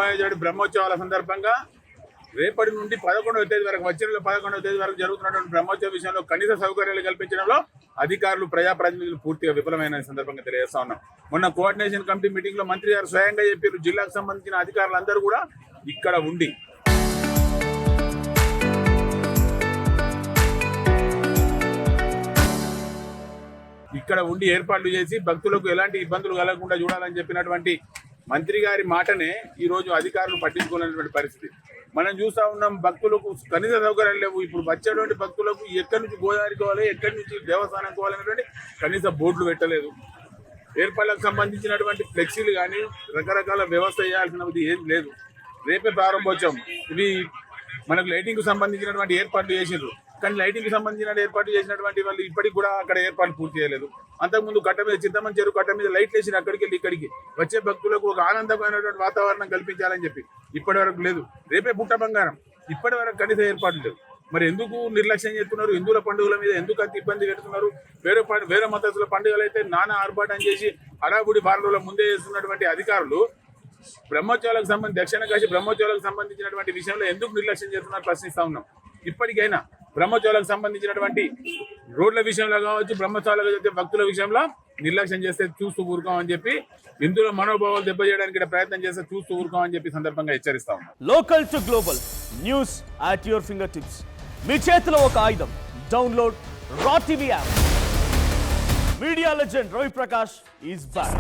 సంబంధించిన బ్రహ్మోత్సవాల సందర్భంగా రేపటి నుండి 11వ తేదీ వరకు వచ్చే నెల 11వ తేదీ వరకు జరుగుతున్నటువంటి బ్రహ్మోత్సవ విషయంలో కనీస సౌకర్యాలు కల్పించడంలో అధికారులు ప్రజాప్రతినిధులు పూర్తిగా విఫలమైన సందర్భంగా తెలియజేస్తా ఉన్నాం. మొన్న కోఆర్డినేషన్ కమిటీ మీటింగ్ లో మంత్రి గారు స్వయంగా చెప్పారు, జిల్లాకు సంబంధించిన అధికారులందరూ కూడా ఇక్కడ ఉండి ఏర్పాట్లు చేసి భక్తులకు ఎలాంటి ఇబ్బందులు కలగకుండా చూడాలని చెప్పినటువంటి మంత్రి గారి మాటనే ఈ రోజు అధికారులు పట్టించుకోలేనటువంటి పరిస్థితి మనం చూస్తా ఉన్నాం. భక్తులకు కనీస సౌకర్యాలు లేవు. ఇప్పుడు వచ్చేటువంటి భక్తులకు ఎక్కడి నుంచి గోదావరి కోవాలి, ఎక్కడి నుంచి దేవస్థానం కోవాలనేటువంటి కనీస బోర్డులు పెట్టలేదు. ఏర్పాట్లకు సంబంధించినటువంటి ఫ్లెక్సీలు కానీ రకరకాల వ్యవస్థ చేయాల్సినది ఏం లేదు. రేపే ప్రారంభోత్సవం. ఇవి మనకు లైటింగ్ కు సంబంధించినటువంటి ఏర్పాట్లు చేసిండ్రు, కానీ లైటింగ్ కి సంబంధించిన ఏర్పాటు చేసినటువంటి వాళ్ళు ఇప్పటికి కూడా అక్కడ ఏర్పాట్లు పూర్తి చేయలేదు. అంతకుముందు కట్ట మీద చింతమని చెరువు కట్ట మీద లైట్లు వేసిన అక్కడికి వెళ్ళి ఇక్కడికి వచ్చే భక్తులకు ఒక ఆనందమైనటువంటి వాతావరణం కల్పించాలని చెప్పి ఇప్పటి వరకు లేదు. రేపే పుట్ట బంగారం, ఇప్పటి వరకు కనీస ఏర్పాట్లు లేవు. మరి ఎందుకు నిర్లక్ష్యం చేస్తున్నారు? హిందువుల పండుగల మీద ఎందుకు అంత ఇబ్బంది పెడుతున్నారు? వేరే మతస్థుల పండుగలు అయితే నానా ఆర్భాటం చేసి హడాబుడి బారుల ముందే చేస్తున్నటువంటి అధికారులు బ్రహ్మోత్సవాలకు సంబంధించి దక్షిణ కాశీ బ్రహ్మోత్సవాలకు సంబంధించినటువంటి విషయంలో ఎందుకు నిర్లక్ష్యం చేస్తున్నారు ప్రశ్నిస్తా ఉన్నాం. ఇప్పటికైనా బ్రహ్మోత్సవాలకు సంబంధించినటువంటి రోడ్ల విషయంలో కావచ్చు, బ్రహ్మోత్సవాలకు భక్తుల విషయంలో నిర్లక్ష్యం చేస్తే చూస్తూ ఊరుకోమని చెప్పి, హిందువుల మనోభావాలు దెబ్బతీయడానికి ప్రయత్నం చేస్తే చూస్తూ ఊరుకోమని చెప్పి సందర్భంగా హెచ్చరిస్తా ఉన్నాం. Local to global news at your fingertips. మీ చేతిలో ఒక ఆయుధం. Download R TV app. Media legend Ravi Prakash is back.